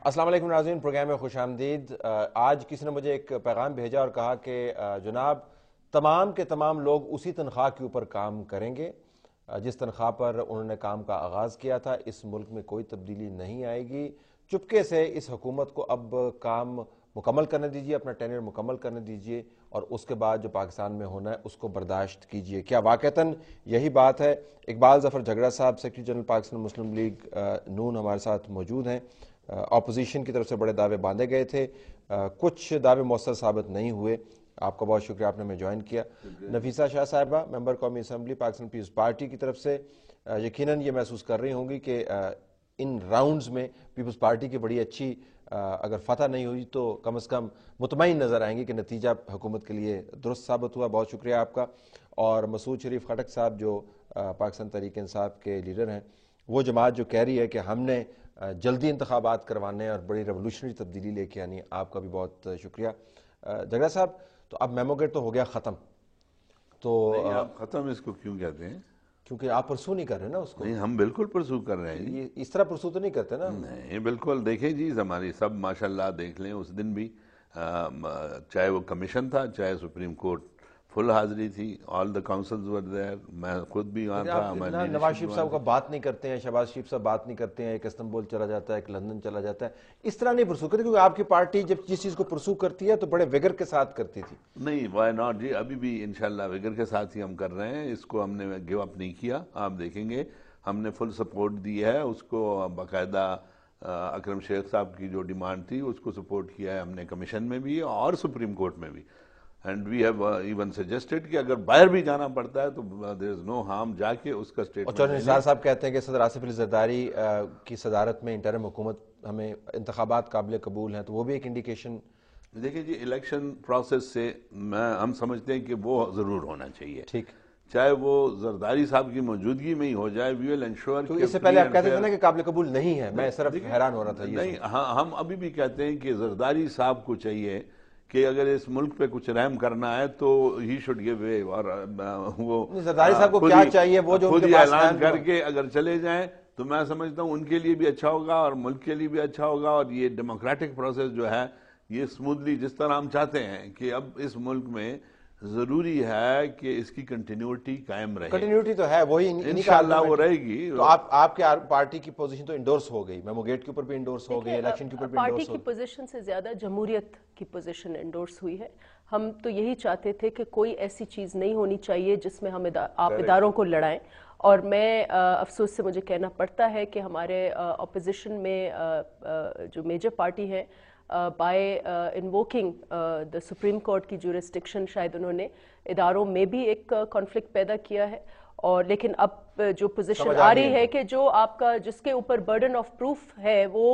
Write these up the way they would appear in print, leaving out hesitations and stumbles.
अस्सलाम वालेकुम नाज़रीन, प्रोग्राम में खुश आमदीद। आज किसी ने मुझे एक पैगाम भेजा और कहा कि जनाब तमाम के तमाम लोग उसी तनख्वाह के ऊपर काम करेंगे जिस तनख्वाह पर उन्होंने काम का आगाज़ किया था। इस मुल्क में कोई तब्दीली नहीं आएगी। चुपके से इस हुकूमत को अब काम मुकम्मल करने दीजिए, अपना टेन्योर मुकम्मल करने दीजिए और उसके बाद जो पाकिस्तान में होना है उसको बर्दाश्त कीजिए। क्या वाक़तन यही बात है? इकबाल ज़फ़र झगड़ा साहब, सेक्रेटरी जनरल पाकिस्तान मुस्लिम लीग नून, हमारे साथ मौजूद हैं। अपोजिशन की तरफ से बड़े दावे बांधे गए थे, कुछ दावे मौसर साबित नहीं हुए। आपका बहुत शुक्रिया, आपने हमें ज्वाइन किया। नफीसा शाह साहिबा, मेंबर कौमी असम्बली पाकिस्तान पीपल्स पार्टी की तरफ से, यकीनन ये महसूस कर रही होंगी कि इन राउंड्स में पीपल्स पार्टी की बड़ी अच्छी अगर फतह नहीं हुई तो कम से कम मुतमईन नज़र आएंगे कि नतीजा हुकूमत के लिए दुरुस्त साबित हुआ। बहुत शुक्रिया आपका। और मसूद शरीफ खटक साहब जो पाकिस्तान तहरीक इंसाफ के लीडर हैं, वो जमात जो कह रही है कि हमने जल्दी इंतखाबात करवाने और बड़ी रेवोल्यूशनरी तब्दीली लेके आनी, आपका भी बहुत शुक्रिया। झगड़ा साहब, तो अब मेमोगेट तो हो गया ख़त्म, तो आप ख़त्म इसको क्यों कहते हैं? क्योंकि आप परसू नहीं कर रहे ना उसको। नहीं, हम बिल्कुल परसू कर रहे हैं। ये इस तरह परसू तो नहीं करते ना। नहीं, बिल्कुल। देखें जी, हमारी सब माशाल्लाह देख लें, उस दिन भी चाहे वो कमीशन था, चाहे सुप्रीम कोर्ट, फुल हाजिरी थी। All the counsels were there, मैं खुद भी वहाँ था। नवाज शरीफ साहब का बात नहीं करते हैं, शहबाज शरीफ साहब बात नहीं करते हैं, एक इस्तांबुल चला जाता है, एक लंदन चला जाता है। इस तरह नहीं परसू करते, क्योंकि आपकी पार्टी जब जिस चीज़ को परसू करती है तो बड़े विगर के साथ करती थी। नहीं, वाई नॉट जी, अभी भी इंशाल्लाह विगर के साथ ही हम कर रहे हैं। इसको हमने गिव अप नहीं किया। आप देखेंगे हमने फुल सपोर्ट दी है उसको। बाकायदा अकरम शेख साहब की जो डिमांड थी उसको सपोर्ट किया है हमने, कमीशन में भी और सुप्रीम कोर्ट में भी। And we have even suggested कि अगर बाहर भी जाना पड़ता है तो देयर इज नो हार्म, जाके उसका स्टेटमेंट। और निसार साहब कहते हैं कि सदर आसिफ अली जरदारी की सदारत में इंटरिम हुकूमत हमें इंतखाबात काबिल कबूल हैं, तो वो भी एक इंडिकेशन। देखिए जी, इलेक्शन प्रोसेस से हम समझते हैं कि वो ज़रूर होना चाहिए। ठीक, चाहे वो जरदारी साहब की मौजूदगी में ही हो जाए। We will ensure. तो इससे पहले आप कहते थे ना कि काबिल कबूल नहीं है, मैं सिर्फ हैरान हो रहा था। नहीं, हाँ, हम अभी भी कहते हैं कि जरदारी साहब को चाहिए कि अगर इस मुल्क पे कुछ रहम करना है तो ही शुड गिव वे। और वो जरदारी साहब को क्या चाहिए, वो जो खुद ही ऐलान करके अगर चले जाएं तो मैं समझता हूँ उनके लिए भी अच्छा होगा और मुल्क के लिए भी अच्छा होगा। और ये डेमोक्रेटिक प्रोसेस जो है ये स्मूथली, जिस तरह हम चाहते हैं कि अब इस मुल्क में जरूरी है कि इसकी कंटिन्यूटी कायम रहे। कंटिन्यूटी तो है, वही इंशाल्लाह वो रहेगी। तो आपके पार्टी की पोजीशन तो इंडोर्स हो गई, मेमोगेट के ऊपर भी इंडोर्स हो गई, इलेक्शन के ऊपर भी इंडोर्स हो गई। पार्टी की पोजीशन से ज्यादा जमहूरियत की पोजीशन इंडोर्स हुई है। हम तो यही चाहते थे कि कोई ऐसी चीज नहीं होनी चाहिए जिसमें हम आप इदारों को लड़ाएं। और मैं अफसोस से मुझे कहना पड़ता है कि हमारे अपोजिशन में जो मेजर पार्टी है, by invoking the Supreme Court की जुरिस्डिक्शन, शायद उन्होंने इदारों में भी एक कॉन्फ्लिक्ट पैदा किया है। और लेकिन अब जो पोजीशन आ रही है कि जो आपका जिसके ऊपर बर्डन ऑफ प्रूफ है वो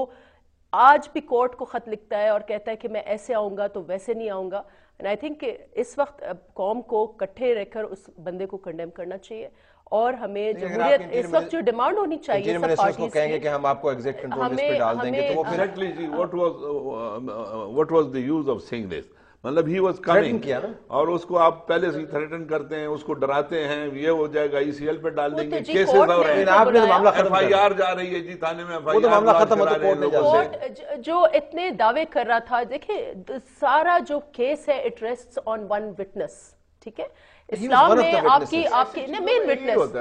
आज भी कोर्ट को खत लिखता है और कहता है कि मैं ऐसे आऊंगा तो वैसे नहीं आऊंगा। एंड आई थिंक इस वक्त कौम को इकट्ठे रहकर उस बंदे को कंडेम करना चाहिए। और हमें जमहूरियत इस वक्त जो डिमांड होनी चाहिए सब पार्टीज को कहेंगे कि हम आपको एग्जैक्ट कंट्रोल लिस्ट पे डाल देंगे, तो वो फिर एक्जेक्टली जी, what was the use of saying this? मतलब ही वाज कमिंग किया ना, और उसको आप पहले से थ्रेटन करते हैं, उसको डराते हैं, ये हो जाएगा, ईसीएल पे डाल देंगे, केसेस हो रहे हैं, आपने तो मामला खत्म एफआईआर जा रही है जी थाने में, वो तो मामला खत्म हो तो कोर्ट में कोर्ट जो इतने दावे कर रहा था। देखिए सारा जो केस है it rests on one witness, ठीक है। इस्लाम में आपकी मेन विटनेस,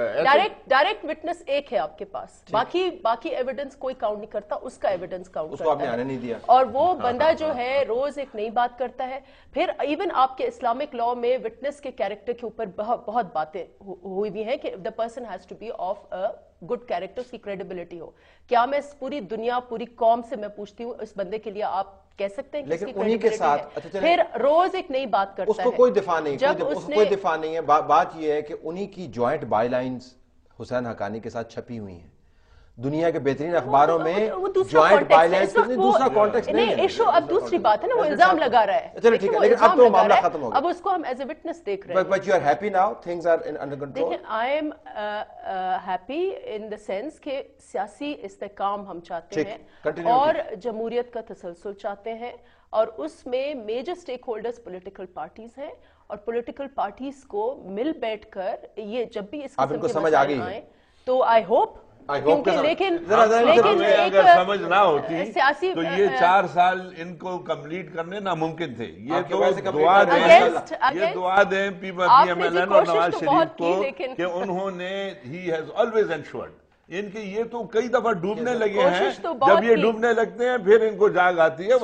डायरेक्ट विटनेस एक है आपके पास, बाकी एविडेंस कोई काउंट नहीं करता, उसका एविडेंस काउंट करता आपने आने नहीं दिया। और वो बंदा जो है रोज एक नई बात करता है। फिर इवन आपके इस्लामिक लॉ में विटनेस के कैरेक्टर के ऊपर बहुत बातें हुई भी हैं कि the person has to be of a good character, उसकी क्रेडिबिलिटी हो। क्या मैं पूरी दुनिया पूरी कौम से मैं पूछती हूँ इस बंदे के लिए आप कह सकते हैं कि लेकिन उन्हीं के साथ फिर रोज एक नई बात करता उसको है। कोई दिफा नहीं, कोई दिफा नहीं है। बात यह है कि उन्हीं की जॉइंट बायलाइंस हुसैन हकानी के साथ छपी हुई हैं दुनिया के बेहतरीन अखबारों में। जॉइंट बायलाइंस दूसरा कॉन्टेक्स्ट नहीं है। इशू अब दूसरी बात है ना, वो इल्जाम लगा रहा है। चलो ठीक है, लेकिन अब तो मामला खत्म हो गया। अब उसको हम एज ए विटनेस देख रहे हैं। But you are happy now, things are under control. देखिए I am happy in the sense कि सियासी इस्तेकाम हम चाहते हैं और जमहूरियत का तसलसल चाहते हैं। और उसमें major stakeholders political parties हैं और पॉलिटिकल पार्टीज को मिल बैठकर ये जब भी इस किस्म के मसले आए तो आई होप لیکن اگر سمجھ نہ ہوتی سیاسی تو یہ 4 سال ان کو کمپلیٹ کرنے ناممکن تھے. یہ تو دعا دیں پی ایم ایل این اور نواز شریف کو کہ انہوں نے ہی ہیز آلویز انشورڈ. ان کے یہ تو کئی دفعہ ڈوبنے لگے ہیں, جب یہ ڈوبنے لگتے ہیں پھر ان کو جاگ آتی ہے,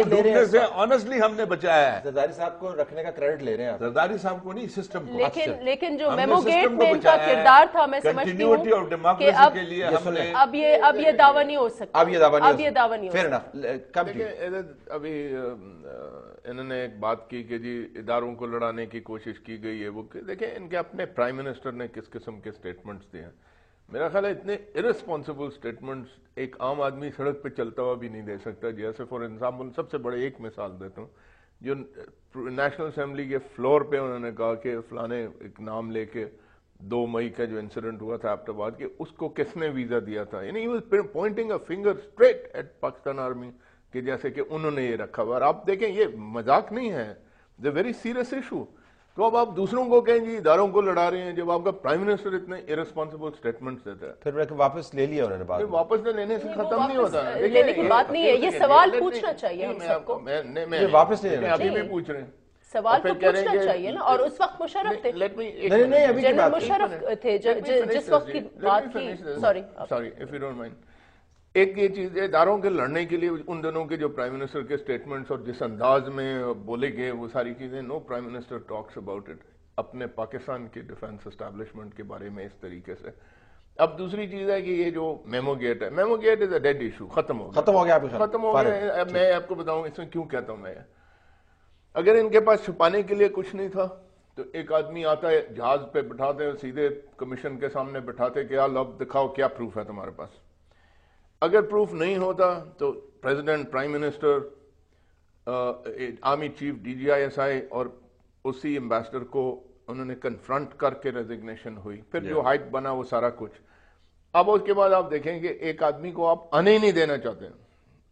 ڈوبنے سے آنیسٹلی ہم نے بچایا ہے. زرداری صاحب کو رکھنے کا کریڈٹ لے رہے ہیں, زرداری صاحب کو نہیں, سسٹم کو. لیکن جو میمو گیٹ میں ان کا کردار تھا, میں سمجھتی ہوں کہ اب یہ دعویٰ نہیں ہو سکتا, اب یہ دعویٰ نہیں ہو سکتا. ابھی انہوں نے ایک بات کی کہ جی اداروں کو لڑانے کی کوشش کی گئی ہے. وہ دیکھیں ان کے اپنے پرائم منسٹر نے کس قسم کے سٹیٹمنٹس دیے ہیں. میرا خیال ہے اتنے ارسپانسبل سٹیٹمنٹس ایک عام آدمی سڑک پہ چلتا ہوا بھی نہیں دے سکتا. جیسے فار ایگزامپل سب سے بڑے ایک مثال دیتا ہوں, جو نیشنل اسمبلی کے فلور پہ انہوں نے کہا کہ فلانے ایک نام لے کے 2 مئی کا جو انسیڈنٹ ہوا تھا ایبٹ آباد کے, اس کو کس نے ویزا دیا تھا. یعنی he was pointing a finger straight at Pakistan army کہ جیسے کہ انہوں نے یہ رکھا ہوا. اور آپ دیکھیں یہ مذاق نہیں ہے, it's a very serious issue. تو اب آپ دوسروں کو کہیں جی اداروں کو لڑا رہے ہیں, جب آپ کا پرائم منسٹر اتنے ارسپانسبل سٹیٹمنٹس دیتا ہے. پھر واپس لے لیا انہوں نے بات, واپس لینے سے ختم نہیں ہوتا, لینے کی بات نہیں ہے. یہ سوال پوچھنا چاہیے ہم سب کو, واپس نہیں لینا, ابھی بھی پوچھ رہے ہیں سوال تو پوچھنا چاہیے نا. اور اس وقت مشرف تھے, جنرل مشرف تھے جس وقت کی بات کی. Sorry if you don't mind. ایک یہ چیز ہے, اداروں کے لڑنے کے لیے ان دنوں کے جو پرائم منسٹر کے سٹیٹمنٹس اور جس انداز میں بولے گئے وہ ساری چیزیں, no prime minister talks about it اپنے پاکستان کے ڈیفنس اسٹیبلشمنٹ کے بارے میں اس طریقے سے. اب دوسری چیز ہے کہ یہ جو میمو گیٹ ہے, میمو گیٹ از اے ڈیڈ ایشو, ختم ہو گیا. میں آپ کو بتاؤں اس میں کیوں کہتا ہوں. میں اگر ان کے پاس چھپانے کے لیے کچھ نہیں تھا تو ایک آدمی آتا ہے جہاز پہ بٹھاتے ہیں, سیدھے کمیشن کے سامنے بٹھاتے کہ یار اب دکھاؤ کیا پروف ہے تمہارے پاس. اگر پروف نہیں ہوتا تو president, prime minister, army chief, DGISI اور اسی ایمبیسڈر کو انہوں نے کنفرنٹ کر کے ریزگنیشن ہوئی. پھر جو ہائپ بنا وہ سارا کچھ. اب اس کے بعد آپ دیکھیں کہ ایک آدمی کو آپ آنے ہی نہیں دینا چاہتے ہیں,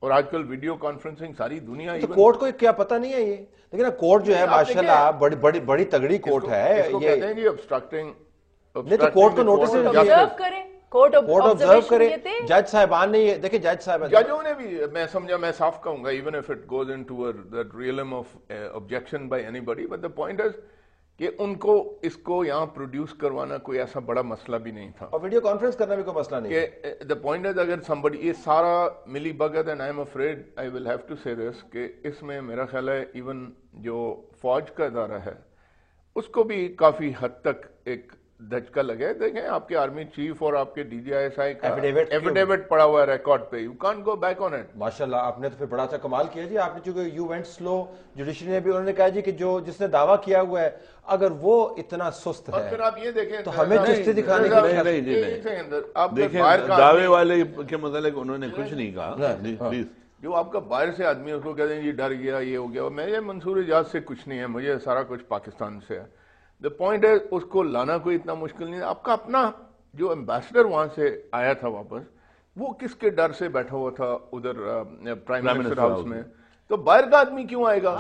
اور آج کل ویڈیو کانفرنسنگ ساری دنیا. تو کورٹ کو کیا پتہ نہیں ہے یہ, لیکن کورٹ جو ہے ماشاءاللہ بڑی تگڑی کورٹ ہے. اس کو کہتے ہیں جی obstructing. نہیں تو کورٹ کو نوٹس کریں, کورٹ آبزرو کرے. جج صاحبان نے دیکھیں, ججوں نے بھی, میں سمجھا, میں صاف کہوں گا, even if it goes into the realm of objection by anybody, but the point is کہ ان کو اس کو یہاں پروڈیوس کروانا کوئی ایسا بڑا مسئلہ بھی نہیں تھا, اور ویڈیو کانفرنس کرنا بھی کوئی مسئلہ نہیں. کہ the point is اگر somebody, یہ سارا ملی بھگت, and I'm afraid I will have to say this, کہ اس میں میرا خیال ہے ایون جو فوج کا ادارہ ہے اس کو بھی کافی حد تک ایک دھچکا لگے. دیکھیں آپ کے آرمی چیف اور آپ کے DGISI کا ایفیڈیوٹ پڑا ہوا ہے ریکارڈ پہ, you can't go back on it. ماشاءاللہ آپ نے تو پھر بڑا اچھا کمال کیا جی. آپ نے چونکہ you went slow, جوڈیشری نے بھی انہوں نے کہا جی کہ جس نے دعویٰ کیا ہوا ہے اگر وہ اتنا سست ہے پھر آپ یہ دیکھیں تو ہمیں چستی دکھانے کے دیکھیں دعوے والے کے متعلق انہوں نے کچھ نہیں کہا. جو آپ کا باہر سے آدمی اس کو کہتے ہیں جی ڈر گیا, یہ ہو گیا. میں منصور اجاز سے کچھ نہیں ہے, مجھے سارا کچھ پاکستان سے ہے. The point ہے اس کو لانا کوئی اتنا مشکل نہیں ہے. آپ کا اپنا جو ایمبیسڈر وہاں سے آیا تھا واپس, وہ کس کے ڈر سے بیٹھا ہوا تھا ادھر پرائم منسٹر ہاؤس میں, تو باہر کا آدمی کیوں آئے گا؟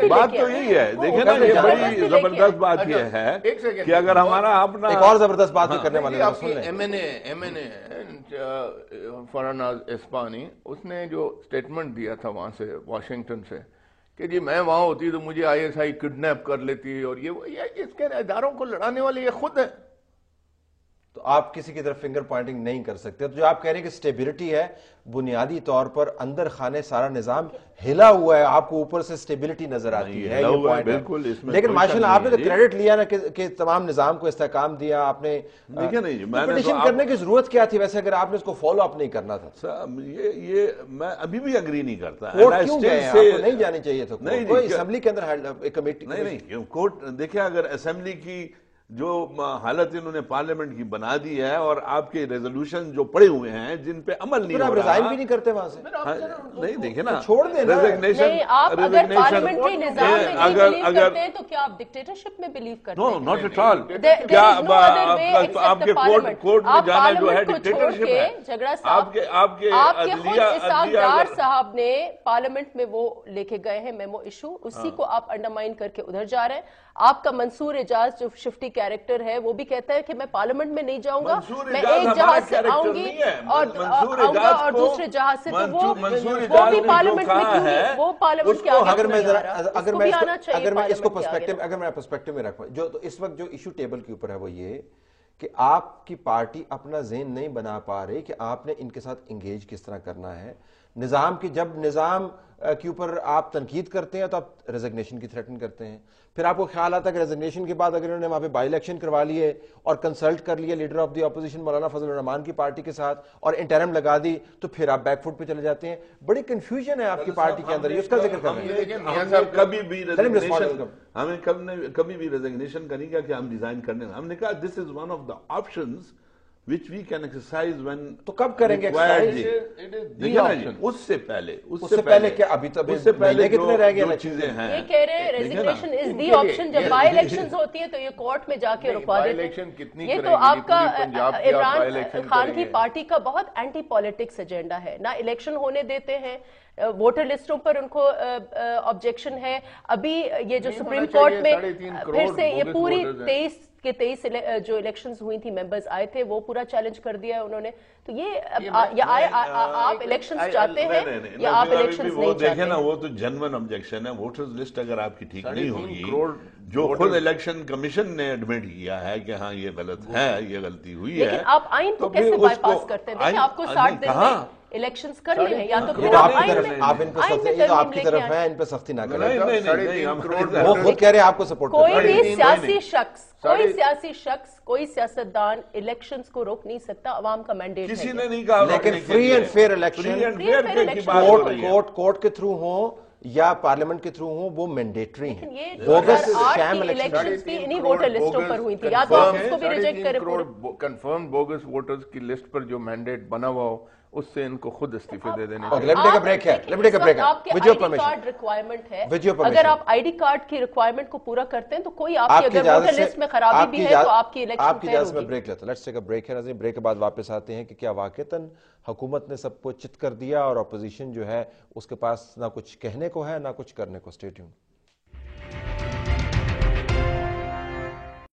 بات تو یہی ہے. دیکھیں نا, یہ بڑی زبردست بات یہ ہے کہ اگر ہمارا اپنا ایک اور زبردست بات کرنے والے ایم این اے فرناز اسپانی, اس نے جو سٹیٹمنٹ دیا تھا وہاں سے واشنگٹن سے کہ جی میں وہاں ہوتی تو مجھے ISI کڈنیپ کر لیتی, اور یہ اس کے اداروں کو لڑانے والے یہ خود ہیں. تو آپ کسی کی طرف فنگر پوائنٹنگ نہیں کر سکتے. تو جو آپ کہہ رہے ہیں کہ سٹیبلٹی ہے, بنیادی طور پر اندر خانے سارا نظام ہلا ہوا ہے, آپ کو اوپر سے سٹیبلٹی نظر آتی ہے, لیکن ماشاءاللہ آپ نے تو کریڈٹ لیا نا کہ تمام نظام کو استحکام دیا آپ نے. پٹیشن کرنے کی ضرورت کیا تھی ویسے اگر آپ نے اس کو فالو اپ نہیں کرنا تھا؟ یہ میں ابھی بھی اگری نہیں کرتا. کورٹ کیوں گئے ہیں؟ آپ کو نہیں جانے چاہیے تھا. اسمبلی کے اندر کمیٹی نہیں, کورٹ دیکھیں اگر اسمبلی کی جو حالت انہوں نے پارلیمنٹ کی بنا دی ہے اور آپ کے ریزولوشن جو پڑے ہوئے ہیں جن پہ عمل نہیں ہو رہا, ریزائن بھی نہیں کرتے وہاں سے. نہیں دیکھیں نا, چھوڑ دیں نا. آپ اگر پارلیمنٹری نظام میں نہیں بلیو کرتے ہیں تو کیا آپ ڈکٹیٹرشپ میں بلیو کرتے ہیں؟ نو ناٹ ایٹ آل. کیا آپ کے کورٹ میں جانا جو ہے ڈکٹیٹرشپ ہے؟ جھگڑا صاحب آپ کے خود اسحاق ڈار صاحب نے پارلیمنٹ میں وہ لے کے گئے ہیں میمو ایشو, اسی کو آپ انڈرمائن کر کے ادھر جا رہے ہیں. آپ کا منصور اعجاز جو شفٹی कैरेक्टर है, वो भी कहता है कि मैं पार्लियामेंट में नहीं जाऊंगा, मंसूर मैं इजाज एक हमारा जहाज से कैरेक्टर आऊंगी नहीं है। और मंसूर आऊंगा इजाज और को- दूसरे जहाज से, तो वो मंसूर वो इजाज भी ने पार्लियामेंट जो में कहा क्यों नहीं, है, वो पार्लियामेंट के आगे अगर क्यों मैं नहीं आ रहा? अगर उसको मैं भी आना चाहिए अगर मैं इसको पार्लियामेंट के आगे। पर्सपेक्टिव अगर मैं पर्सपेक्टिव में रखूं, जो तो इस वक्त जो इशू टेबल के ऊपर है वो ये कि आपकी पार्टी अपना ज़हन नहीं बना पा रही कि आपने इनके साथ इंगेज किस तरह करना है। निज़ाम की जब निज़ाम के ऊपर आप तनकीद करते हैं तो आप रेजिग्नेशन की थ्रेटन करते हैं, फिर आपको ख्याल आता है कि रेजिग्नेशन के बाद अगर इन्होंने वहां पे बाई इलेक्शन करवा लिए और कंसल्ट कर लिए लीडर ऑफ द अपोजिशन मौलाना फजल रहमान की पार्टी के साथ और इंटरम लगा दी, तो फिर आप बैकफुट पे चले जाते हैं। बड़ी कंफ्यूजन है आपकी पार्टी के अंदर, उसका जिक्र कर रहे हैं। हमने कभी भी respond रेजिग्नेशन हमें कभी भी रेजिग्नेशन का नहीं कहा कि हम रिजाइन करने, हमने कहा this is one of the options which we can exercise when तो कब करेंगे required exercise? Ji. It is the देखिए ना जी, option. उससे पहले क्या अभी तो उससे पहले महीने कितने रह गए जो इलेक्शन चीजें हैं, ये कह रहे हैं देखिए ना, रेजिग्नेशन इज दी इनके लिए- ऑप्शन। जब ये- बाई इलेक्शंस होती है तो ये कोर्ट में जाके नहीं, रुकवा देते by-election हैं। कितनी ये तो करेंगे? आपका पूरी पंजाब की आप इमरान by-election खान की करेंगे। पार्टी का बहुत एंटी पॉलिटिक्स एजेंडा है ना, इलेक्शन होने देते हैं, वोटर लिस्टों पर उनको ऑब्जेक्शन है। अभी ये जो नहीं सुप्रीम होना कोर्ट चाहिए, में 3.5 फिर करोड़ से ये bogus पूरी voters हैं। 23 जो इलेक्शंस हुई थी, मेंबर्स आए थे, वो पूरा चैलेंज कर दिया है उन्होंने। तो ये आप इलेक्शंस चाहते हैं या आप इलेक्शंस वो नहीं देखे चाहते? ना, वो तो जेन्युइन ऑब्जेक्शन है। वोटर्स लिस्ट अगर आपकी ठीक नहीं 3.5 होगी, करोड़ जो voters- खुद इलेक्शन कमीशन ने एडमिट किया है कि हाँ ये गलत है, ये गलती हुई है, लेकिन आप आइन को तो फिर कैसे उसको- बाईपास करते हैं? देखिए, आइन- आपको 60 दिन कहाँ? में इलेक्शंस करने हैं, या तो ये फिर तो आप आपकी आइन तरफ में आप इन पे आइन सख्ती, में ये तो तरमीम आपकी लेके तरफ आएं। है, इन पे सख्ती ना नहीं करें। नहीं नहीं, 3.5 करोड़ नहीं, वो खुद कह रहे हैं आपको सपोर्ट कोई कर रहे भी हैं। सियासी शख्स, कोई साढ़े- सियासी शख्स, कोई सियासतदान इलेक्शंस को रोक नहीं सकता। अवाम का मैंडेट है किसी ये। ने नहीं कहा लेकिन रोकने के free लिए। and fair election- Free and Free and fair fair की election बात हो रही है। कोर्ट के थ्रू हो या पार्लियामेंट के थ्रू हो, वो मैंडेटरी लेकिन है। ये बोगस 2008 शैम की इलेक्शन इलेक्शंस भी इन्हीं वोटर लिस्टों पर हुई थी, या तो आप उसको भी रिजेक्ट करें पूरे। कंफर्म बोगस वोटर्स की लिस्ट पर जो मैंडेट बना हुआ हो, उससे इनको खुद इस्तीफे दे देने Okay, चाहिए। let me take a break here. Let me take a break here. आपके With your ID permission. Card requirement है, With your permission. अगर आप आईडी कार्ड की रिक्वायरमेंट को पूरा करते हैं तो कोई आपकी आपकी अगर इजाजत वोटर से लिस्ट में खराबी भी है तो आपकी इलेक्शन आपकी फेयर इजाजत में होगी। ब्रेक लेते हैं। लेट्स टेक अ ब्रेक है नाज़रीन। ब्रेक के बाद वापस आते हैं कि क्या वाकईतन हुकूमत ने सबको चित कर दिया और अपोजिशन जो है उसके पास ना कुछ कहने को है ना कुछ करने को। Stay tuned.